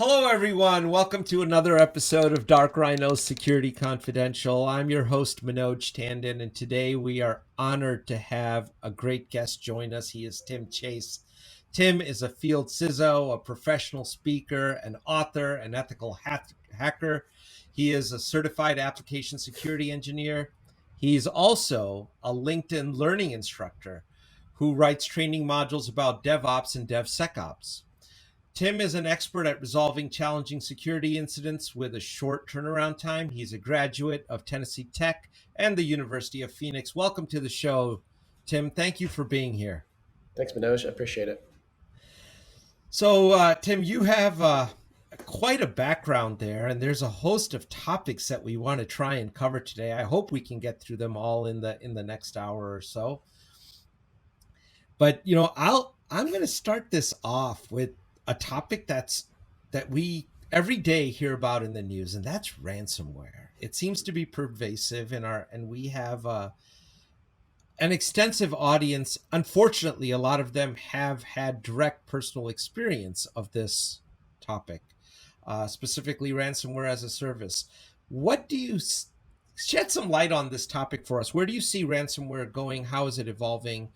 Hello, everyone. Welcome to another episode of Dark Rhino Security Confidential. I'm your host, Manoj Tandon, and today we are honored to have a great guest join us. He is Tim Chase. Tim is a field CISO, a professional speaker, an author, an ethical hacker. He is a certified application security engineer. He's also a LinkedIn learning instructor who writes training modules about DevOps and DevSecOps. Tim is an expert at resolving challenging security incidents with a short turnaround time. He's a graduate of Tennessee Tech and the University of Phoenix. Welcome to the show, Tim. Thank you for being here. Thanks, Manoj. I appreciate it. So, Tim, you have quite a background there, and there's a host of topics that we want to try and cover today. I hope we can get through them all in the next hour or so. But I'm going to start this off with a topic that we every day hear about in the news, and that's ransomware. It seems to be pervasive and we have an extensive audience. Unfortunately, a lot of them have had direct personal experience of this topic, specifically ransomware as a service. What do you shed some light on this topic for us? Where do you see ransomware going? How is it evolving?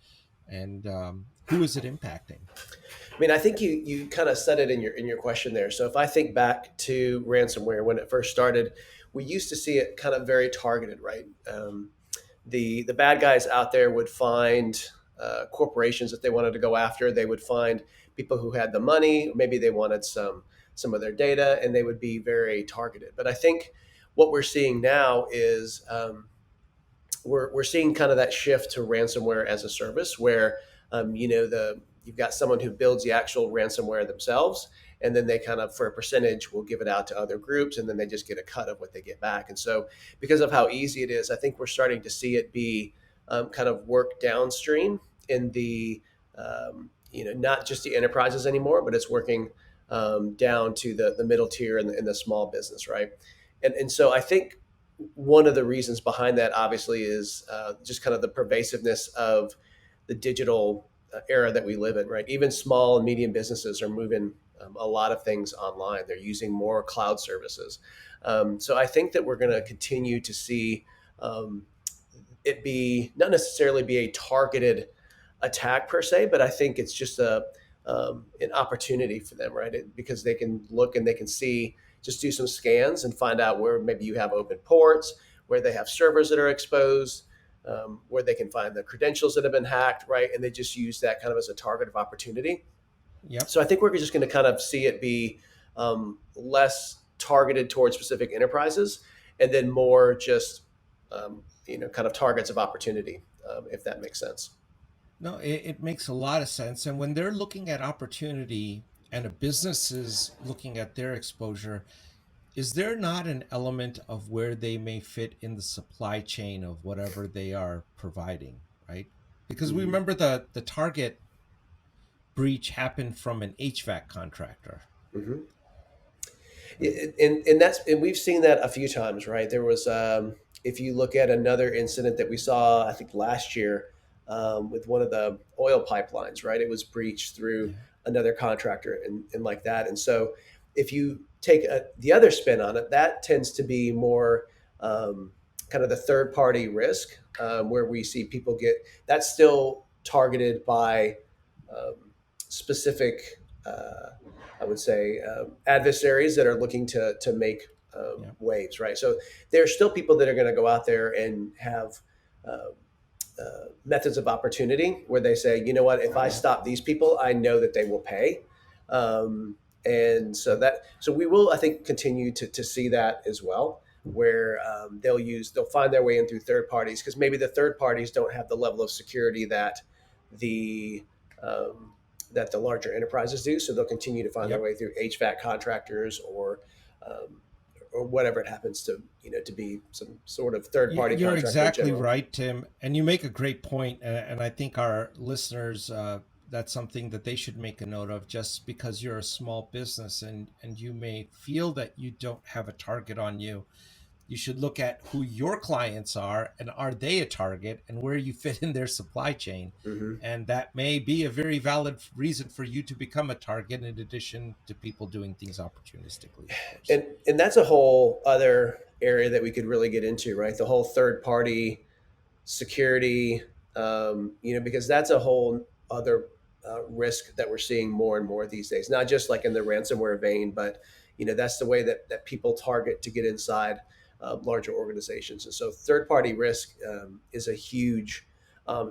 And who is it impacting? I mean, I think you kind of said it in your question there. So if I think back to ransomware when it first started, we used to see it kind of very targeted, right? The bad guys out there would find corporations that they wanted to go after. They would find people who had the money, maybe they wanted some of their data, and they would be very targeted. But I think what we're seeing now is we're seeing kind of that shift to ransomware as a service, where you've got someone who builds the actual ransomware themselves, and then they kind of, for a percentage, will give it out to other groups, and then they just get a cut of what they get back. And so, because of how easy it is, I think we're starting to see it be kind of work downstream in the not just the enterprises anymore, but it's working down to the middle tier and the small business, right? And so I think one of the reasons behind that obviously is just kind of the pervasiveness of the digital era that we live in, right? Even small and medium businesses are moving a lot of things online. They're using more cloud services. So I think that we're going to continue to see it be not necessarily be a targeted attack per se, but I think it's just an opportunity for them, right? Because they can look and they can see, just do some scans and find out where maybe you have open ports, where they have servers that are exposed, where they can find the credentials that have been hacked, right? And they just use that kind of as a target of opportunity. Yep. So I think we're just going to kind of see it be less targeted towards specific enterprises, and then more just kind of targets of opportunity, if that makes sense. No, it makes a lot of sense. And when they're looking at opportunity and a business is looking at their exposure, is there not an element of where they may fit in the supply chain of whatever they are providing, right? Because we remember the Target breach happened from an HVAC contractor. Mm-hmm. And we've seen that a few times, right? There was if you look at another incident that we saw, I think last year, with one of the oil pipelines, right? It was breached through Yeah. another contractor and like that. And so if you take the other spin on it, that tends to be more kind of the third party risk, where we see people get that's still targeted by specific. I would say adversaries that are looking to make Yeah. waves, right? So there's still people that are going to go out there and have methods of opportunity where they say, you know what, if I stop these people, I know that they will pay. And so we will, I think, continue to see that as well, where they'll find their way in through third parties, because maybe the third parties don't have the level of security the um, that the larger enterprises do. So they'll continue to find their Yep. way through HVAC contractors um, or whatever it happens to to be some sort of third party You're contractor in exactly general. right, Tim. And you make a great point, and I think our listeners, that's something that they should make a note of. Just because you're a small business and you may feel that you don't have a target on you, You should look at who your clients are and are they a target and where you fit in their supply chain. Hmm. And that may be a very valid reason for you to become a target in addition to people doing things opportunistically, of course. And that's a whole other area that we could really get into, right? The whole third party security, because that's a whole other risk that we're seeing more and more these days. Not just like in the ransomware vein, but that's the way that people target to get inside larger organizations. And so, third party risk is a huge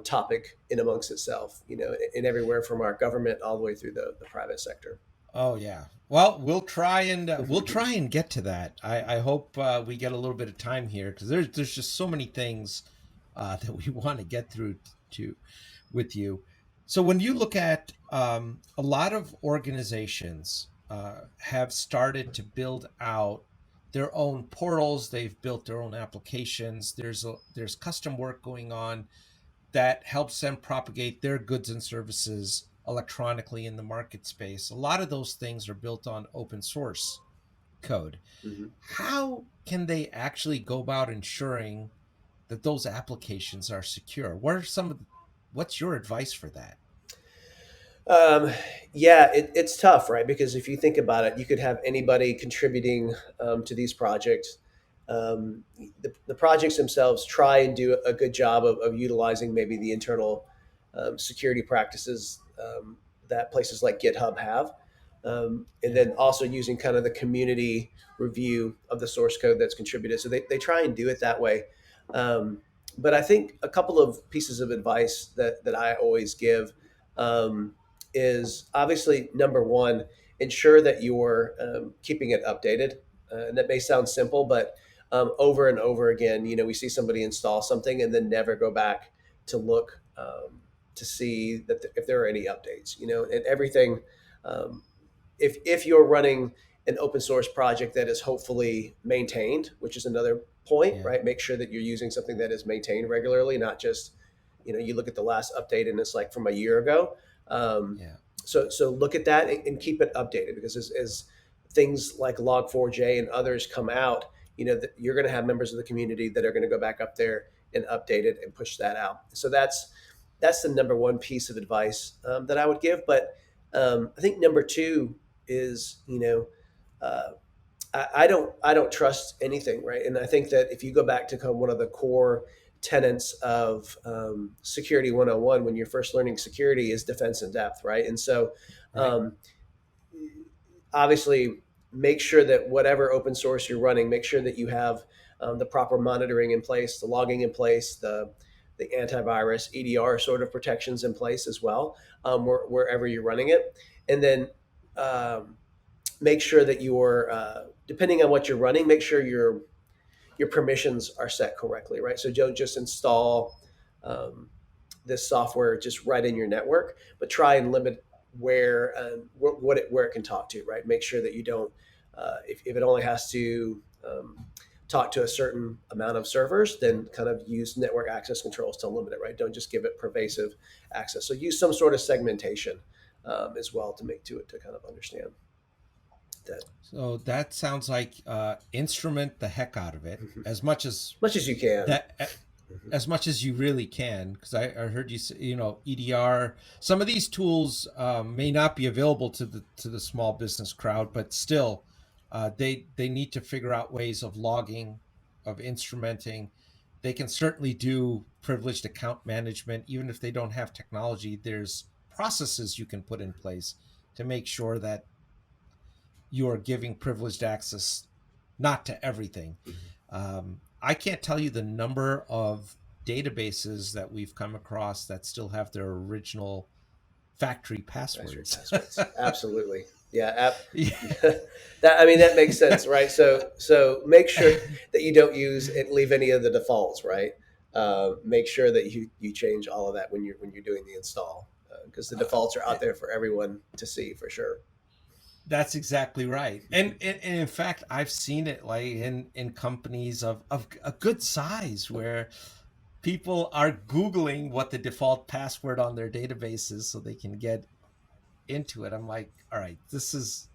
topic in amongst itself. In everywhere from our government all the way through the private sector. Oh yeah. Well, we'll try and get to that. I hope we get a little bit of time here because there's just so many things that we want to get through to with you. So when you look at a lot of organizations have started to build out their own portals, they've built their own applications. There's custom work going on that helps them propagate their goods and services electronically in the market space. A lot of those things are built on open source code. Mhm. How can they actually go about ensuring that those applications are secure? What are what's your advice for that? Um, yeah, it's tough, right? Because if you think about it, you could have anybody contributing to these projects. The projects themselves try and do a good job of utilizing maybe the internal security practices that places like GitHub have. And Yeah. then also using kind of the community review of the source code that's contributed. So they try and do it that way. Um, but I think a couple of pieces of advice that I always give. Um, is obviously number one, ensure that you're keeping it updated. And that may sound simple, but over and over again, we see somebody install something and then never go back to look to see that if there are any updates, and everything. Um, if you're running an open source project that is hopefully maintained, which is another point, Yeah. right? Make sure that you're using something that is maintained regularly, not just, you look at the last update and it's like from a year ago. Um, Yeah. so look at that and keep it updated because as things like Log4j and others come out, you're going to have members of the community that are going to go back up there and update it and push that out. So that's the number one piece of advice that I would give. But I think number two is uh, I don't trust anything, right? And I think that if you go back to kind of one of the core tenets of security 101 when you're first learning security is defense in depth, right? And so Right. um, obviously make sure that whatever open source you're running, make sure that you have the proper monitoring in place, the logging in place, the antivirus EDR sort of protections in place as well, wherever you're running it, and then um, make sure that you're depending on what you're running, make sure your permissions are set correctly, right? So don't just install um, this software just right in your network, but try and limit where it can talk to, right? Make sure that you don't if it only has to talk to a certain amount of servers, then kind of use network access controls to limit it, right? Don't just give it pervasive access. So use some sort of segmentation as well to kind of understand that So that sounds like instrument the heck out of it as much as much as you can. that as much as you really can, because I heard you say, EDR. Some of these tools may not be available to the small business crowd, but still, they need to figure out ways of logging, of instrumenting. They can certainly do privileged account management, even if they don't have technology. There's processes you can put in place to make sure that you are giving privileged access not to everything. I can't tell you the number of databases that we've come across that still have their original factory Factory passwords. passwords. Absolutely. Yeah. Yeah. That makes sense, right? So make sure that you don't use and leave any of the defaults, right? Make sure that you change all of that when you're doing the install because the defaults are out there for everyone to see for sure. That's exactly right. And in fact, I've seen it like in companies of a good size where people are Googling what the default password on their database is so they can get into it. I'm like, all right, this is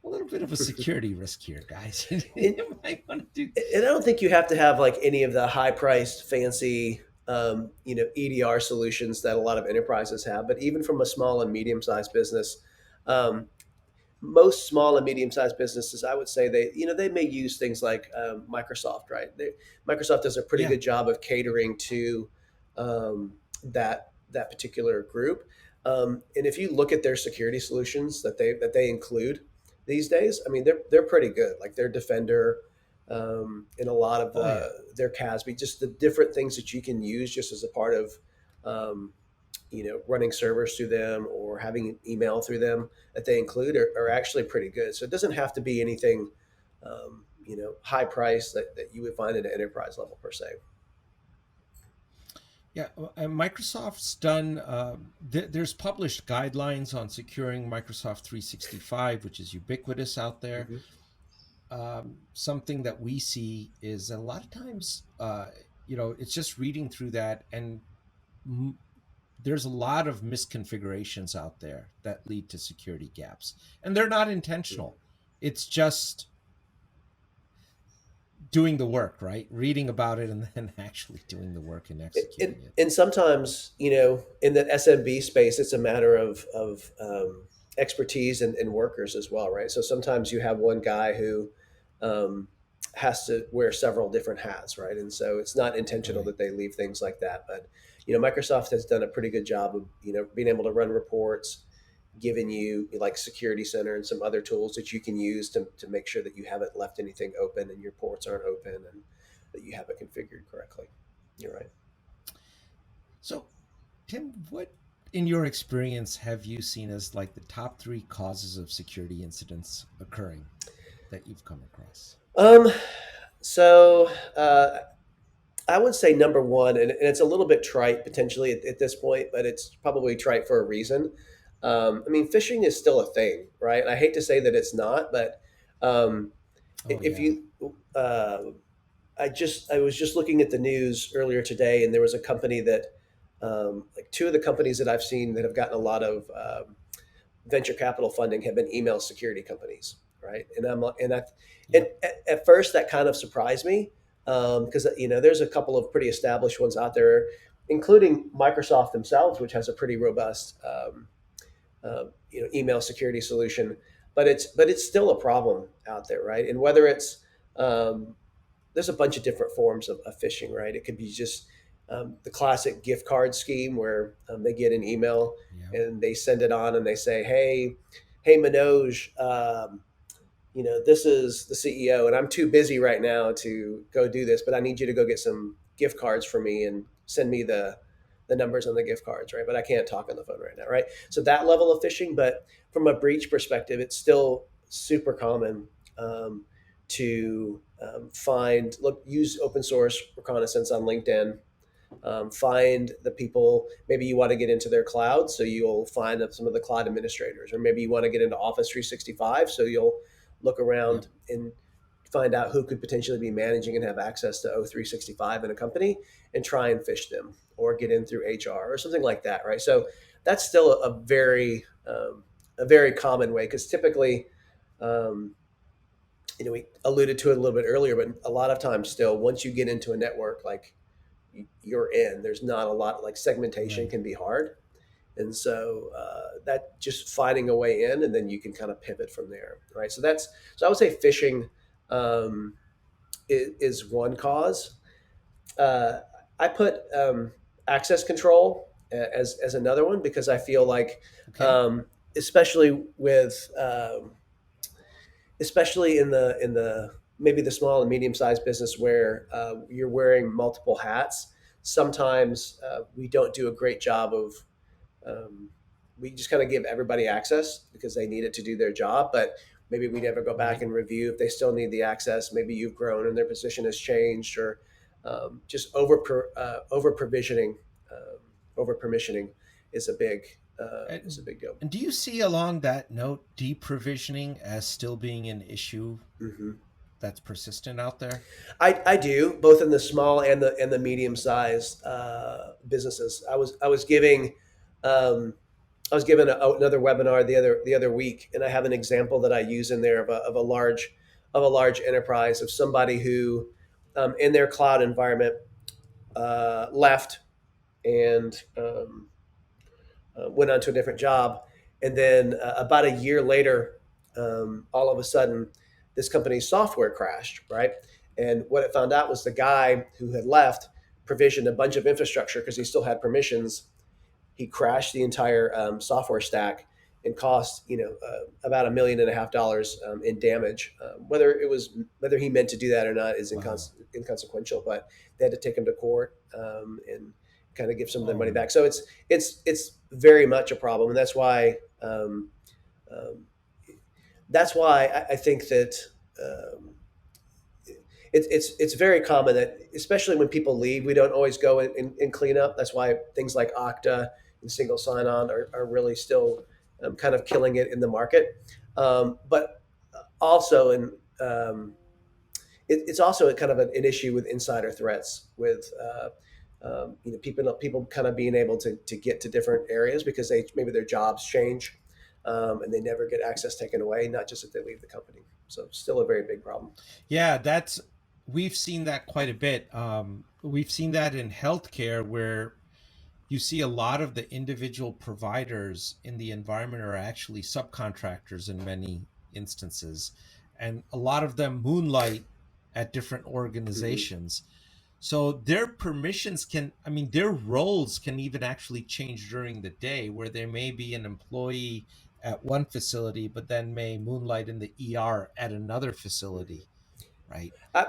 a little bit of a security risk here, guys. And, You might want to do. and I don't think you have to have like any of the high priced, fancy, EDR solutions that a lot of enterprises have. But even from a small and medium sized business, um, most small and medium sized businesses, I would say they may use things like Microsoft, right? Microsoft does a pretty Yeah. good job of catering to that particular group. And if you look at their security solutions that they include these days, I mean they're pretty good. Like their Defender, and a lot of Oh yeah. their CASB, just the different things that you can use just as a part of um, running servers through them or having an email through them that they include are actually pretty good. So it doesn't have to be anything, high price that you would find at an enterprise level per se. Yeah, and Microsoft's done. There's published guidelines on securing Microsoft 365, which is ubiquitous out there. Hmm. Something that we see is a lot of times, it's just reading through that, and m- there's a lot of misconfigurations out there that lead to security gaps, and they're not intentional. It's just doing the work, right? Reading about it and then actually doing the work and And, executing it. and sometimes, in the SMB space, it's a matter of expertise and workers as well, right? So sometimes you have one guy who um, has to wear several different hats, right? And so it's not intentional Right. that they leave things like that. But, Microsoft has done a pretty good job of, being able to run reports, giving you like Security Center and some other tools that you can use to make sure that you haven't left anything open and your ports aren't open and that you have it configured correctly. You're right. So, Tim, what in your experience have you seen as like the top three causes of security incidents occurring that you've come across? Um, so I would say number one, and it's a little bit trite potentially at this point, but it's probably trite for a reason. I mean, phishing is still a thing, right? I hate to say that it's not, but um, Oh if yeah. you, I was just looking at the news earlier today, and there was a company that, like two of the companies that I've seen that have gotten a lot of venture capital funding have been email security companies, right? And Yep. at first that kind of surprised me because there's a couple of pretty established ones out there, including Microsoft themselves, which has a pretty robust email security solution. But it's still a problem out there, right? And whether it's um, there's a bunch of different forms of phishing, right? It could be just the classic gift card scheme where they get an email Yeah. and they send it on and they say, hey, Manoj, this is the CEO and I'm too busy right now to go do this, but I need you to go get some gift cards for me and send me the numbers on the gift cards, right? But I can't talk on the phone right now, right? So that level of phishing, but from a breach perspective, it's still super common to use open source reconnaissance on LinkedIn. Find the people. Maybe you want to get into their cloud, so you'll find some of the cloud administrators, or maybe you want to get into Office 365, so you'll look Yep. around and find out who could potentially be managing and have access to O365 in a company and try and fish them or get in through HR or something like that, right? So that's still a very common way because typically, um, we alluded to it a little bit earlier, but a lot of times still, once you get into a network, like you're in, there's not a lot like segmentation Right. can be hard. And so that just finding a way in, and then you can kind of pivot from there, right? So I would say phishing um, is one cause. Uh, I put access control as another one because I feel like, Okay. um, especially with especially in the maybe the small and medium sized business where you're wearing multiple hats. Sometimes we don't do a great job of um, we just kind of give everybody access because they need it to do their job, but maybe we never go back Right. and review if they still need the access. Maybe you've grown and their position has changed, or just over provisioning, over permissioning is And, a big deal. and do you see along that note deprovisioning as still being an issue Hmm. that's persistent out there? I do both in the small and the medium sized businesses. I was giving. Um, I was given another webinar the other week, and I have an example that I use in there of a large enterprise of somebody who, in their cloud environment, left and went on to a different job, and then about a year later, all of a sudden, this company's software crashed, right? And what it found out was the guy who had left provisioned a bunch of infrastructure because he still had permissions. He crashed the entire software stack and cost about $1.5 million in damage. Whether he meant to do that or not is Wow. inconsequential, but they had to take him to court and kind of give some of their Oh, money back. So it's very much a problem, and um, that's why I think that. Um, it's very common that, especially when people leave, we don't always go and clean up. That's why things like Okta and single sign-on are really still kind of killing it in the market. But also, it's also a kind of an issue with insider threats, with people kind of being able to get to different areas because maybe their jobs change, and they never get access taken away. Not just if they leave the company. So still a very big problem. yeah, that's we've seen that quite a bit. We've seen that in healthcare where you see a lot of the individual providers in the environment are actually subcontractors in many instances, and a lot of them moonlight at different Mm-hmm. organizations. So their permissions can, I mean, their roles can even actually change during the day, where there may be an employee at one facility, but then may moonlight in the ER at another facility, right? I,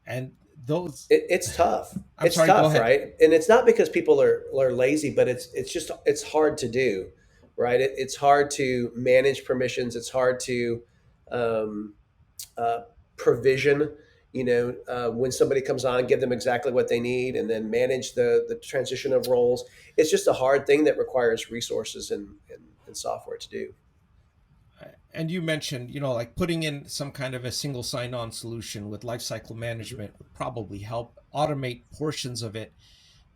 And those, it's tough. I'm It's sorry, go tough, ahead. right? And it's not because people are lazy, but it's hard to do, right? It's hard to manage permissions. It's hard to um, uh, provision. When somebody comes on, give them exactly what they need, and then manage the transition of roles. It's just a hard thing that requires resources and software to do. And you mentioned, like putting in some kind of a single sign-on solution with lifecycle Mhm. management would probably help automate portions of it.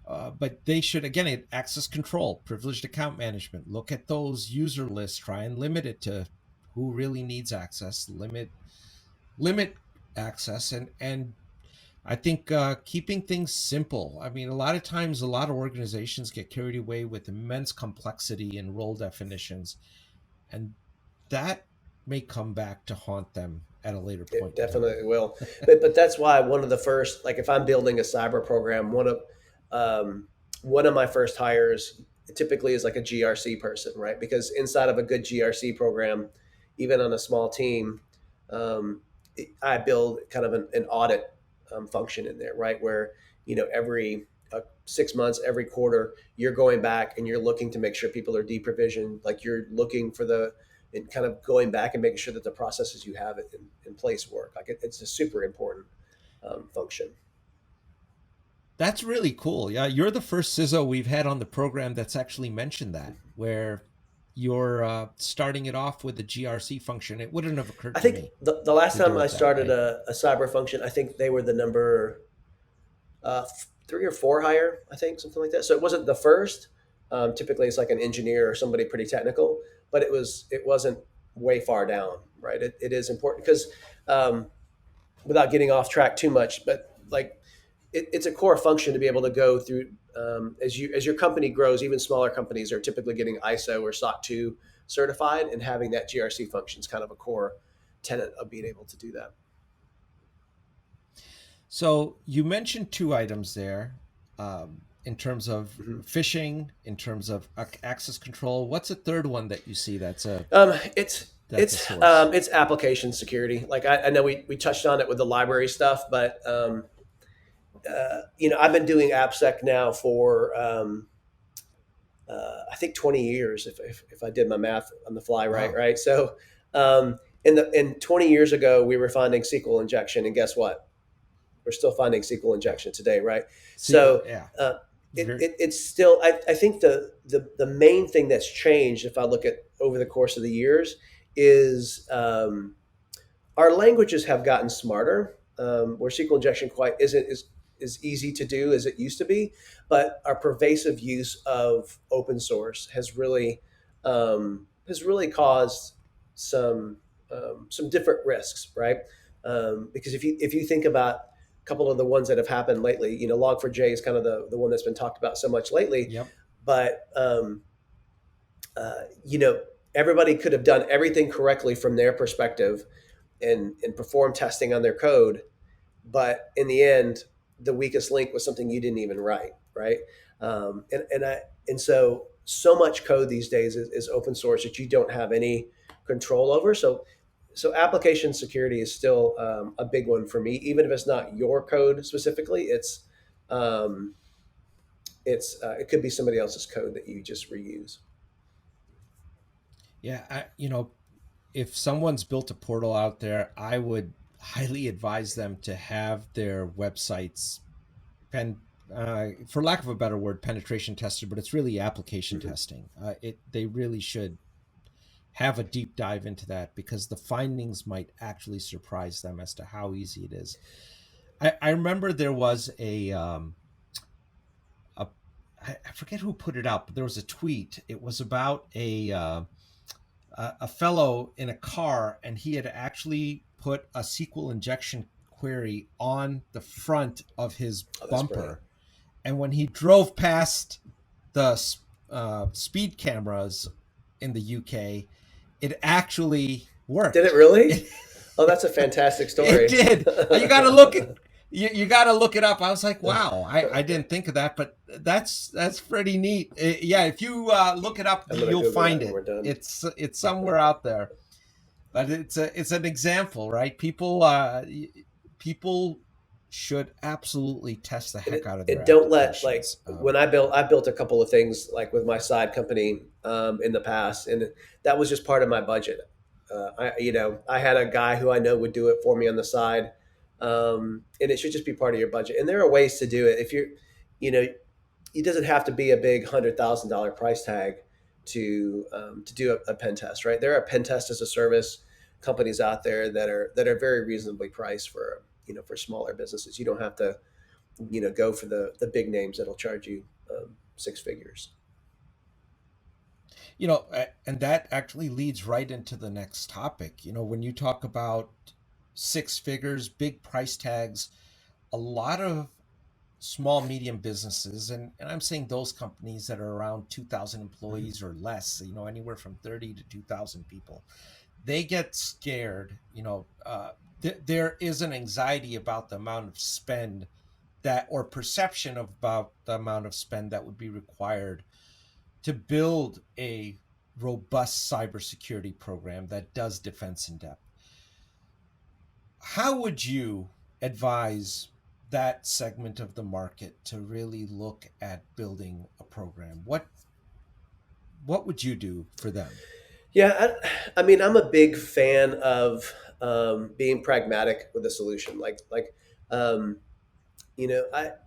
But they should, again, access control, privileged account management. Look at those user lists. Try and limit it to who really needs access. Limit access, and I think keeping things simple. I mean, a lot of times, a lot of organizations get carried away with immense complexity and role definitions, and that may come back to haunt them at a later It point in time. definitely will. But that's why one of the first, like if I'm building a cyber program, one of my first hires typically is like a GRC person, right? Because inside of a good GRC program, even on a small team, um, I build kind of an audit function in there, right? Where every 6 months, every quarter, you're going back and you're looking to make sure people are deprovisioned. Like you're looking for and kind of going back and making sure that the processes you have in place work. Like it's a super important function. That's really cool. Yeah, you're the first CISO we've had on the program that's actually mentioned that, where you're starting it off with the GRC function. It wouldn't have occurred I to think me the last to do time I it that started way. a cyber function, I think they were the number 3 or 4 hire, I think, something like that. So it wasn't the first. Typically, it's like an engineer or somebody pretty technical, but it wasn't way far down, right? It is important because without getting off track too much, but like it's a core function to be able to go through as your company grows. Even smaller companies are typically getting ISO or SOC 2 certified, and having that GRC function is kind of a core tenet of being able to do that. So you mentioned two items there, in terms of Mhm. phishing, in terms of access control. What's a third one that you see Um, it's that's a it's source? it's application security. Like I know we touched on it with the library stuff, but I've been doing AppSec now for I think 20 years, if I did my math on the fly right, Wow. right. So in 20 years ago, we were finding SQL injection, and guess what? We're still finding SQL injection today, right? See, So yeah, uh, very. it's still. I think the main thing that's changed, if I look at over the course of the years, is our languages have gotten smarter. Where SQL injection quite isn't as easy to do as it used to be, but our pervasive use of open source has really has really caused some different risks, right? Because if you think about a couple of the ones that have happened lately, Log4j is kind of the one that's been talked about so much lately, Yep. but uh, you know, everybody could have done everything correctly from their perspective and perform testing on their code, but in the end, the weakest link was something you didn't even write, right? And so much code these days is open source that you don't have any control over. So application security is still a big one for me, even if it's not your code specifically. Um, it could be somebody else's code that you just reuse. Yeah, if someone's built a portal out there, I would highly advise them to have their websites pen, for lack of a better word, penetration tested, but it's really application Mhm. testing. They really should have a deep dive into that because the findings might actually surprise them as to how easy it is. I remember there was a I forget who put it out, but there was a tweet. It was about a fellow in a car, and he had actually put a SQL injection query on the front of his Oh, that's brilliant. bumper, and when he drove past the speed cameras in the UK, it actually Did it worked. really? It, Oh, that's a fantastic it story. did. You got to look at you got to look it up. I was like, wow, I didn't think of that, but that's pretty neat. Yeah, if you look it up, I'm gonna you'll Google that find when we're it. done. It's somewhere out there, but it's an example, right? People should absolutely test the And heck out of their it don't let, like, applications. when I built a couple of things like with my side company in the past, and that was just part of my budget. I had a guy who I know would do it for me on the side, and it should just be part of your budget. And there are ways to do it. If you're, you know, it doesn't have to be a big $100,000 price tag to do a pen test, right? There are pen test as a service companies out there that are very reasonably priced for smaller businesses. You don't have to go for the big names that'll charge you six figures. And that actually leads right into the next topic. When you talk about six figures, big price tags, a lot of small medium businesses, and I'm saying those companies that are around 2,000 Mhm. employees or less, anywhere from 30 to 2,000 people, they get scared. There is an anxiety about the amount of spend that, or perception of about the amount of spend that would be required to build a robust cybersecurity program that does defense in depth. How would you advise that segment of the market to really look at building a program? What would you do for them? Yeah, I mean, I'm a big fan of being pragmatic with a solution. Um,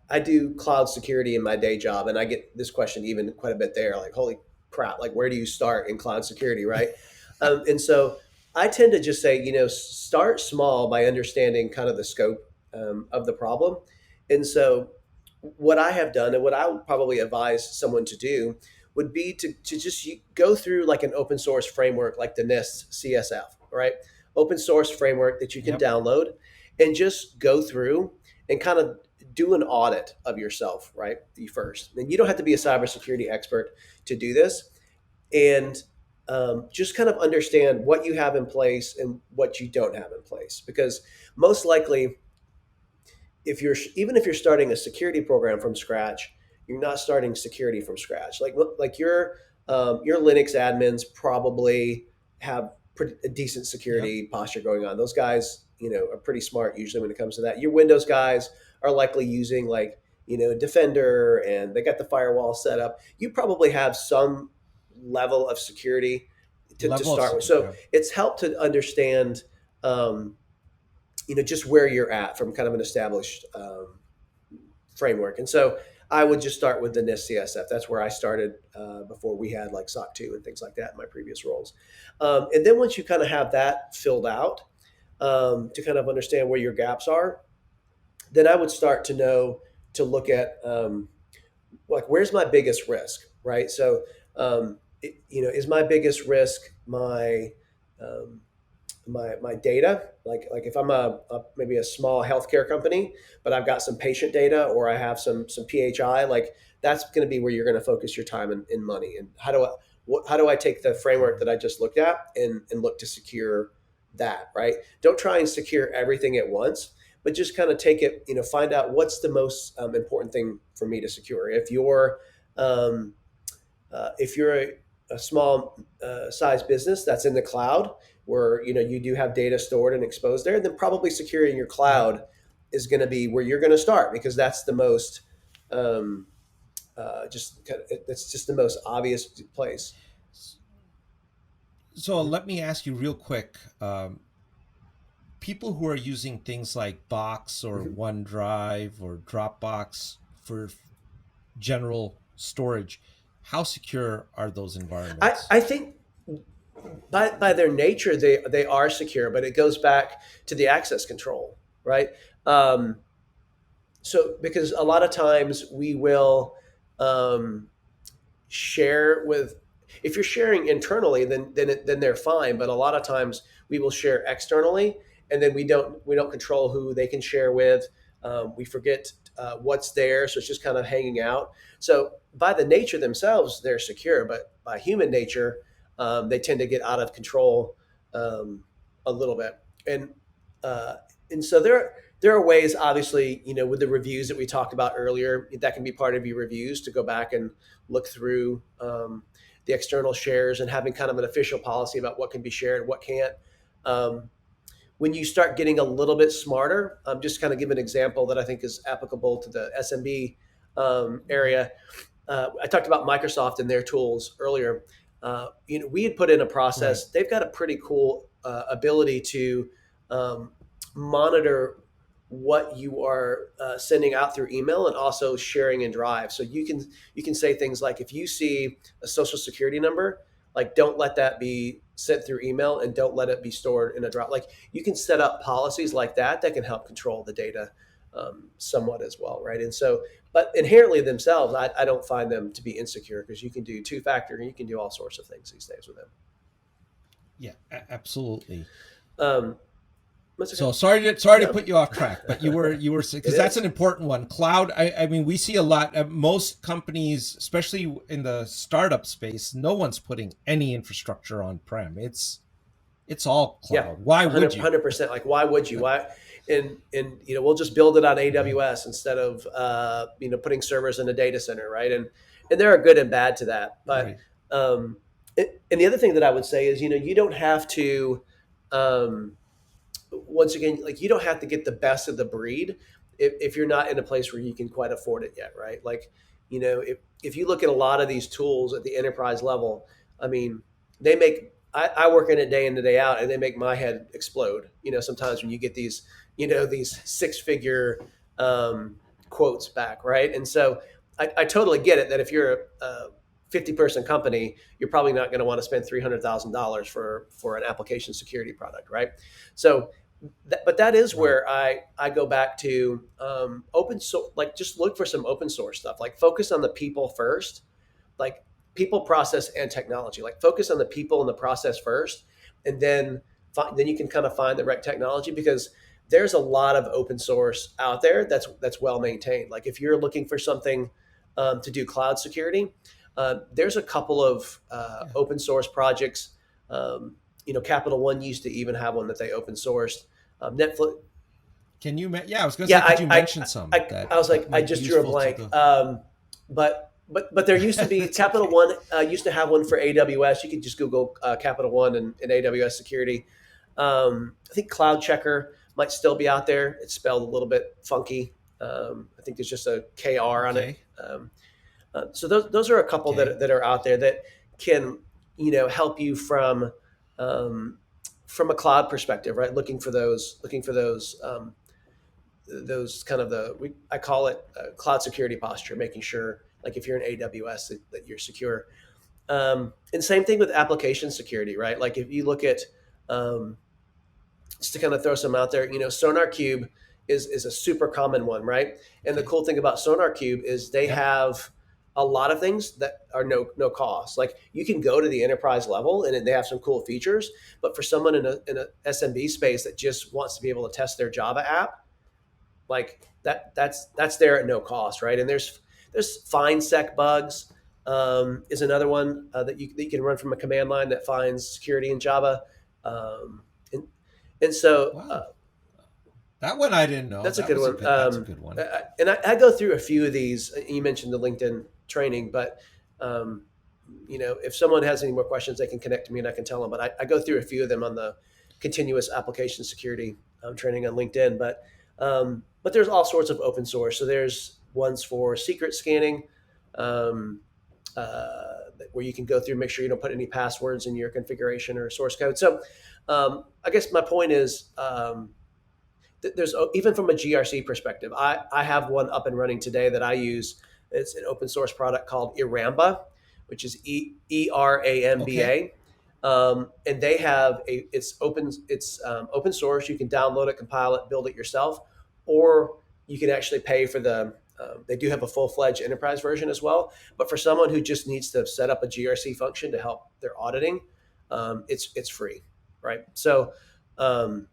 I do cloud security in my day job, and I get this question even quite a bit there. Like, holy crap! Like, where do you start in cloud security, right? And so I tend to just say, start small by understanding kind of the scope of the problem. And so what I have done, and what I would probably advise someone to do, would be to just go through like an open source framework like the NIST CSF, right? Open source framework that you can Yep. download, and just go through and kind of do an audit of yourself, right? You first. And you don't have to be a cybersecurity expert to do this. And just kind of understand what you have in place and what you don't have in place. Because most likely, if you're starting a security program from scratch, you're not starting security from scratch. Like your Linux admins probably have a decent Yep. security posture going on. Those guys, are pretty smart usually when it comes to that. Your Windows guys are likely using like Defender, and they got the firewall set up. You probably have some level of security to Level of start with. security. So Yep. it's helped to understand um, just where you're at from kind of an established framework. And so I would just start with the NIST CSF. That's where I started before we had like SOC 2 and things like that in my previous roles. And then once you kind of have that filled out to kind of understand where your gaps are, then I would start to look at like, where's my biggest risk, right? So is my biggest risk um, my data? Like if I'm maybe a small healthcare company, but I've got some patient data or I have some PHI, like that's going to be where you're going to focus your time and money. And how do I take the framework that I just looked at and look to secure that, right? Don't try and secure everything at once, but just kind of take it, find out what's the most important thing for me to secure. Um, if you're a small size business that's in the cloud, where you do have data stored and exposed there, then probably securing your Yeah. cloud is going to be where you're going to start, because that's the most um, that's just the most obvious place. So let me ask you real quick. People who are using things like Box or Mhm. OneDrive or Dropbox for general storage, how secure are those environments? I think by their nature they are secure, but it goes back to the access control, right? Um, so because a lot of times we will um, share with, if you're sharing internally, then they're fine, but a lot of times we will share externally, and then we don't control who they can share with. We forget what's there, so it's just kind of hanging out. So by the nature themselves they're secure, but by human nature they tend to get out of control um, a little bit. And uh, and so there are ways, obviously, with the reviews that we talked about earlier, that can be part of your reviews, to go back and look through the external shares, and having kind of an official policy about what can be shared, what can't. Um, when you start getting a little bit smarter, just kind of give an example that I think is applicable to the SMB area. I talked about Microsoft and their tools earlier. We had put in a Right. process. They've got a pretty cool ability to um, monitor what you are sending out through email and also sharing in Drive. So you can say things like, if you see a social security number, like don't let that be sent through email, and don't let it be stored in a Drive. Like you can set up policies like that can help control the data somewhat as well, right? And so, but inherently themselves, I don't find them to be insecure, because you can do two factor and you can do all sorts of things these days with them. Yeah, absolutely. Um, that's okay. So sorry to No, put you off track, but you were it because that's an is. important one. Cloud. I mean, we see a lot. Most companies, especially in the startup space, no one's putting any infrastructure on prem. It's all Yeah, cloud. Why would you? 100%. Like, why would you? Why? And we'll just build it on AWS instead of putting servers in a data center, right? And there are good and bad to that, but Right. um, and the other thing that I would say is, you don't have to. Um, Once again, like, you don't have to get the best of the breed if you're not in a place where you can quite afford it yet, right? Like, if you look at a lot of these tools at the enterprise level, I mean, I work in it day in and day out, and they make my head explode. Sometimes when you get these six-figure quotes back, right? And so I totally get it that if you're a 50-person company, you're probably not going to want to spend $300,000 for an application security product, right? So but that is Right. where I go back to open source. Like, just look for some open source stuff. Like, focus on the people first. Like, people, process, and technology. Like, focus on the people and the process first, and then you can kind of find the right technology, because there's a lot of open source out there that's well maintained. Like, if you're looking for something to do cloud security, there's a couple of Yeah. open source projects. Capital One used to even have one that they open sourced. Netflix. Can you? Yeah, I was going to Yeah, say, could you mention some I was like, that I might be just drew a useful to blank. the? But there used to be It's Capital okay. One used to have one for AWS. You could just Google Capital One and AWS security. I think Cloud Checker might still be out there. It's spelled a little bit funky. I think there's just a KR on it. Okay. So those are a couple Okay. that are out there that can help you um, from a cloud perspective, right? Looking for those kind of I call it cloud security posture, making sure, like, if you're in AWS, that you're secure. And same thing with application security, right? Like, if you look at um, just to kind of throw some out there, Sonar Cube is a super common one, right? And the Okay. cool thing about Sonar Cube is they Yep. have a lot of things that are no cost. Like you can go to the enterprise level and they have some cool features, but for someone in a SMB space that just wants to be able to test their Java app, like that's there at no cost, right? And there's fine sec bugs is another one that you can run from a command line that finds security in Java, um, and and so Wow, that one I didn't know. that's a That good was a one. good. That's a good one. And I go through a few of these. You mentioned the LinkedIn training, but um, if someone has any more questions, they can connect to me and I can tell them. But I go through a few of them on the continuous application security training on LinkedIn. But there's all sorts of open source. So there's ones for secret scanning, um, where you can go through, make sure you don't put any passwords in your configuration or source code. So I guess my point is. There's even from a GRC perspective, I have one up and running today that I use. It's an open source product called Iramba, which is Okay. ERAMBA, and they have it's open source. You can download it, compile it, build it yourself, or you can actually pay for the. They do have a full fledged enterprise version as well, but for someone who just needs to set up a GRC function to help their auditing, it's free, right? Um,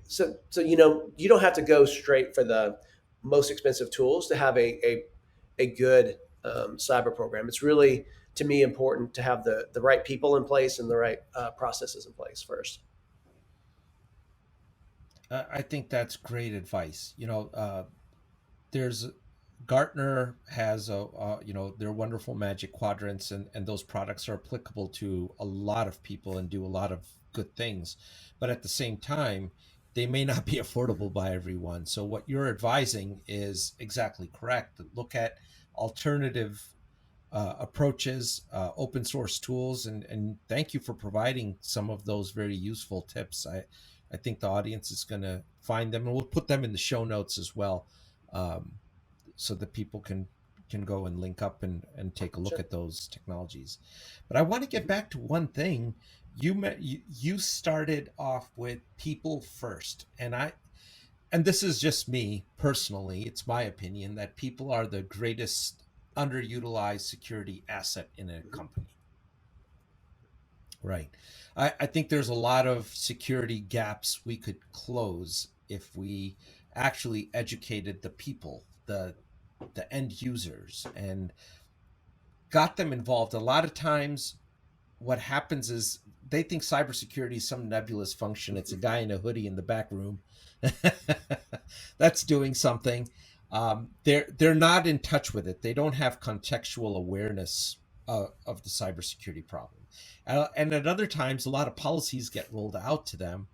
so you don't have to go straight for the most expensive tools to have a good cyber program. It's really to me important to have the right people in place and the right processes in place first. I think that's great advice. There's Gartner has their wonderful magic quadrants, and those products are applicable to a lot of people and do a lot of good things, but at the same time they may not be affordable by everyone. So what you're advising is exactly correct. Look at alternative approaches, open source tools, and thank you for providing some of those very useful tips. I think the audience is going to find them, and we'll put them in the show notes as well, um, so that people can go and link up and take a look Sure. at those technologies. But I want to get back to one thing. You started off with people first, and this is just me personally, it's my opinion that people are the greatest underutilized security asset in a Mhm. company. Right. I think there's a lot of security gaps we could close if we actually educated the people, the end users, and got them involved. A lot of times what happens is they think cybersecurity is some nebulous function. It's a guy in a hoodie in the back room that's doing something. They're not in touch with it. They don't have contextual awareness of the cybersecurity problem. And at other times, a lot of policies get rolled out to them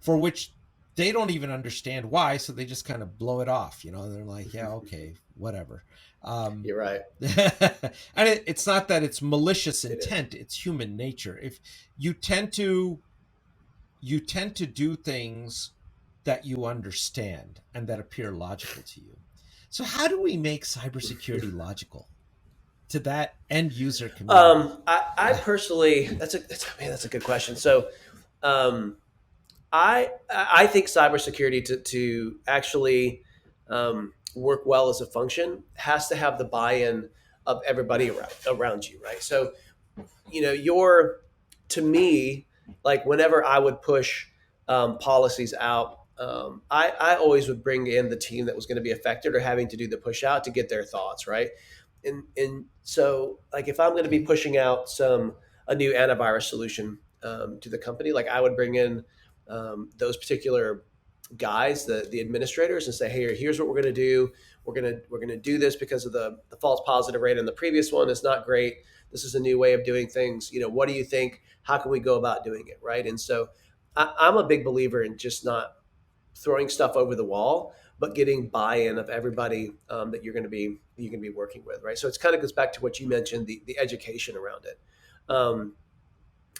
for which they don't even understand why, so they just kind of blow it off. They're like, yeah, okay, whatever. um, You're right. and it's not that it's malicious It is. intent, it's human nature. If you tend to you tend to do things that you understand and that appear logical to you. So how do we make cybersecurity logical to that end user community? I personally, that's a good question. So, um, I think cybersecurity to actually work well as a function has to have the buy-in of everybody around you, right? So you're to me like whenever I would push policies out, I always would bring in the team that was going to be affected or having to do the push out to get their thoughts right. And so like if I'm going to be Okay. pushing out a new antivirus solution to the company, like I would bring in those particular guys, the administrators, and say, "Hey, here's what we're going to do. We're gonna do this because of the false positive rate in the previous one is not great. This is a new way of doing things. What do you think? How can we go about doing it, right?" And so, I'm a big believer in just not throwing stuff over the wall, but getting buy-in of everybody that you're going to be working with, right? So it kind of goes back to what you mentioned, the education around it. Um,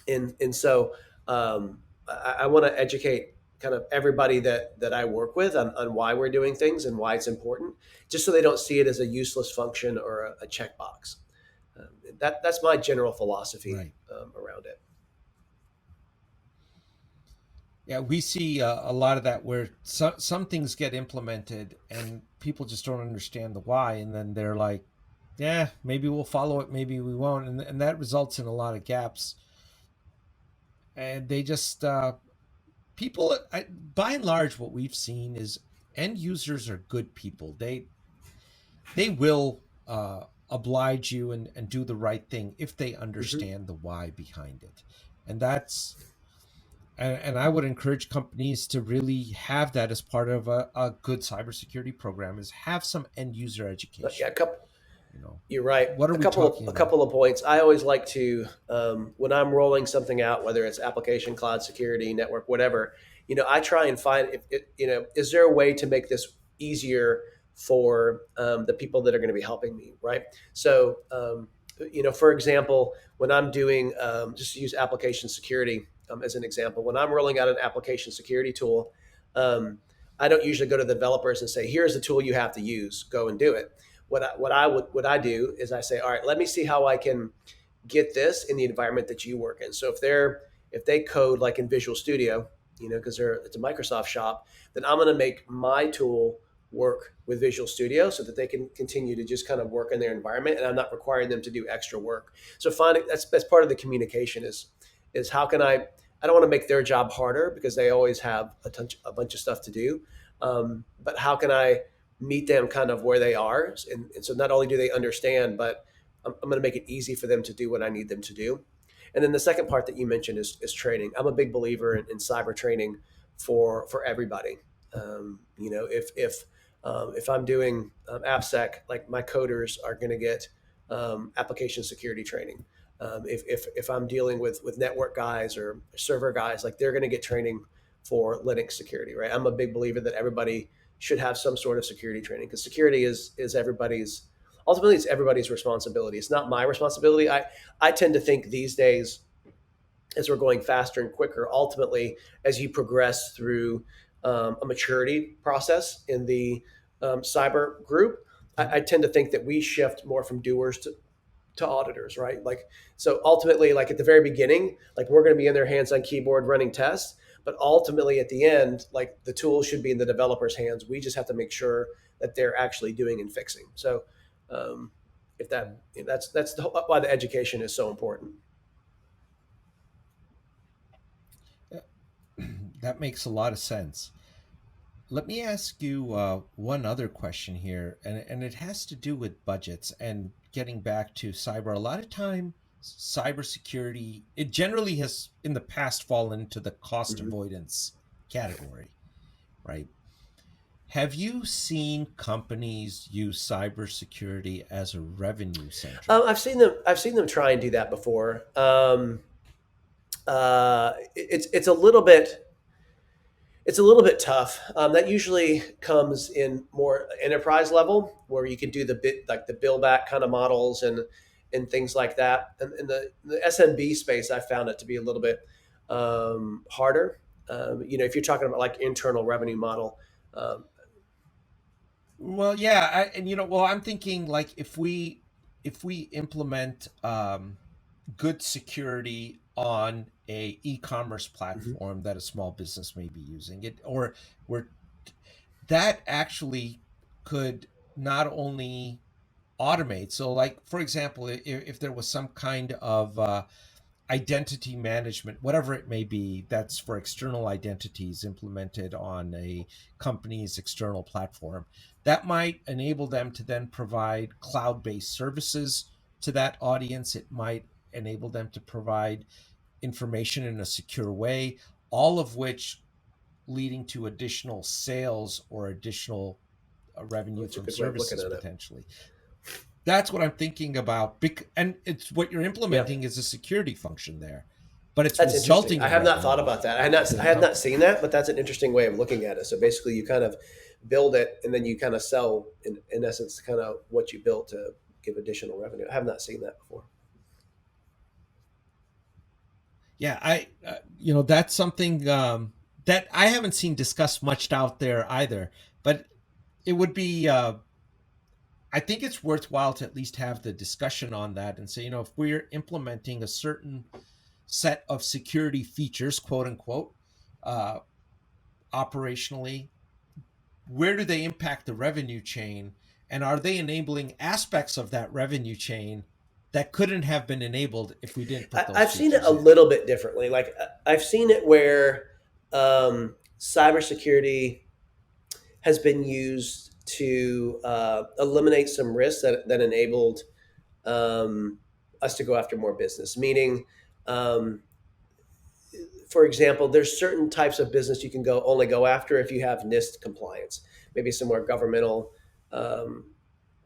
and so I want to educate kind of everybody that I work with on why we're doing things and why it's important, just so they don't see it as a useless function or a checkbox. Um, that's my general philosophy Right. around it. Yeah, we see a lot of that where some things get implemented and people just don't understand the why, and then they're like, Yeah, maybe we'll follow it, maybe we won't, and that results in a lot of gaps. And they just people, by and large, what we've seen is end users are good people. They will oblige you and do the right thing if they Hmm. understand the why behind it, and that's and I would encourage companies to really have that as part of a good cybersecurity program, is have some end user Yeah, education. You know, you're right. what are A we couple talking of a about? couple of points. I always like to when I'm rolling something out, whether it's application, cloud security, network, whatever. I try and find if it, is there a way to make this easier for the people that are going to be helping me, right? So, for example, when I'm doing just to use application security as an example, when I'm rolling out an application security tool, um, I don't usually go to the developers and say, "Here's the tool you have to use. Go and do it." What I do is I say, all right, let me see how I can get this in the environment that you work in. So if they code like in Visual Studio, because it's a Microsoft shop, then I'm going to make my tool work with Visual Studio so that they can continue to just kind of work in their environment, and I'm not requiring them to do extra work. So finding that's part of the communication is how can I don't want to make their job harder because they always have a bunch of stuff to do, but how can I meet them kind of where they are. And so not only do they understand, but I'm going to make it easy for them to do what I need them to do. And then the second part that you mentioned is training. I'm a big believer in cyber training for everybody. If I'm doing AppSec, like my coders are going to get application security training. If I'm dealing with network guys or server guys, like they're going to get training for Linux security, right? I'm a big believer that everybody should have some sort of security training because security is everybody's ultimately it's everybody's responsibility. It's not my responsibility. I tend to think these days as we're going faster and quicker, ultimately as you progress through a maturity process in the cyber group, I tend to think that we shift more from doers to auditors, right? Like, so ultimately, like at the very beginning, like we're going to be in their hands on keyboard running tests, but ultimately at the end, like the tool should be in the developer's hands. We just have to make sure that they're actually doing and fixing. So, if that that's why the education is so important. That makes a lot of sense. Let me ask you one other question here, and it has to do with budgets and getting back to cyber. A lot of time, cybersecurity, it generally has in the past fallen into the cost Mm-hmm. avoidance category, right? Have you seen companies use cybersecurity as a revenue center? I've seen them try and do that before. It's a little bit tough. That usually comes in more enterprise level, where you can do the bit like the bill back kind of models and things like that. And in the SMB space, I found it to be a little bit harder. If you're talking about like internal revenue model, um, Well, yeah, and well, I'm thinking like if we implement good security on a e-commerce mhm. platform that a small business may be using it, or where that actually could not only automate. So, like for example, if there was some kind of identity management, whatever it may be, that's for external identities implemented on a company's external platform. That might enable them to then provide cloud based services to that audience. It might enable them to provide information in a secure way, all of which leading to additional sales or additional revenue That's a from good way of looking services at it. potentially. That's what I'm thinking about. And it's what you're Yeah. implementing is a security function there, but it's That's interesting. resulting I in have not thought revenue about that. to I the had not company. seen that, but that's an interesting way of looking at it. So basically, you kind of build it, and then you kind of sell, in essence, kind of what you built to give additional revenue. I have not seen that before. Yeah, that's something that I haven't seen discussed much out there either. But it would be, I think it's worthwhile to at least have the discussion on that and say, if we're implementing a certain set of security features, quote unquote, uh, operationally, where do they impact the revenue chain, And are they enabling aspects of that revenue chain that couldn't have been enabled if we didn't put those I've seen it features a in? little bit differently. Like I've seen it where cybersecurity has been used to eliminate some risks that enabled us to go after more business. Meaning, um, for example, there's certain types of business you can only go after if you have NIST compliance, maybe some more governmental um,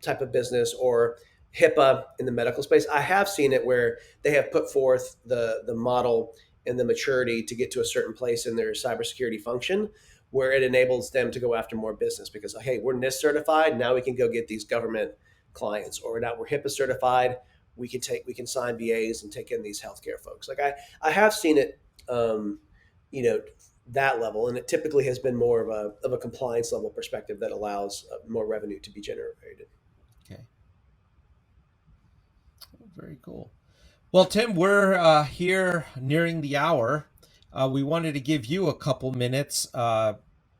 type of business, or HIPAA in the medical space. I have seen it where they have put forth the model and the maturity to get to a certain place in their cybersecurity function where it enables them to go after more business because, hey, we're NIST certified, now we can go get these government clients, or now we're HIPAA certified, we can sign BAs and take in these healthcare folks. Like I have seen it, um, you know, that level, and it typically has been more of a compliance level perspective that allows more revenue to be generated. Okay, very cool. Well, Tim, we're here nearing the hour. We wanted to give you a couple minutes.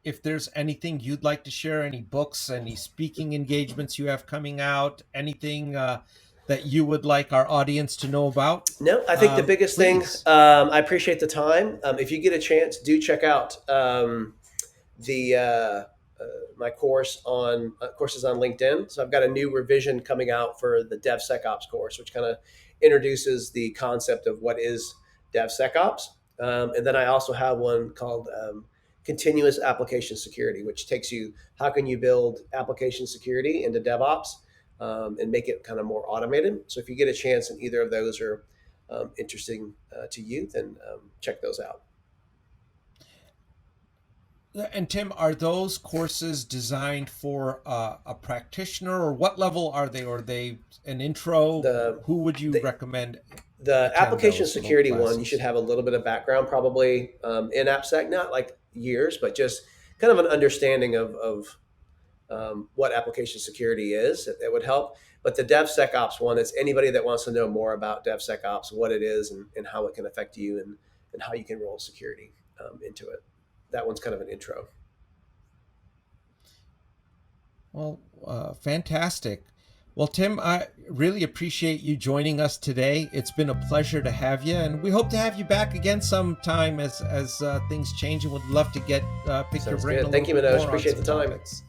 If there's anything you'd like to share, any books, any speaking engagements you have coming out, anything that you would like our audience to know about, No, I think the biggest thing, please. I appreciate the time. If you get a chance, do check out the my courses on LinkedIn. So I've got a new revision coming out for the DevSecOps course, which kind of introduces the concept of what is DevSecOps. And then I also have one called Continuous Application Security, which takes you how can you build application security into DevOps and make it kind of more automated. So if you get a chance and either of those are interesting to you, then check those out. And Tim, are those courses designed for a practitioner, or what level are they? Or are they an intro? The Who would you the recommend the attend application those little security one, you should classes? have a little bit of background probably in AppSec, not like years, but just kind of an understanding of what application security is. It would help. But the DevSecOps one, it's anybody that wants to know more about DevSecOps, what it is, and how it can affect you, and how you can roll security into it. That one's kind of an intro. Well, fantastic. Well, Tim, I really appreciate you joining us today. It's been a pleasure to have you, and we hope to have you back again sometime as things change. And would love to pick your Sounds brain a good. Thank little you, bit Manoj. more on Appreciate some the time. topics.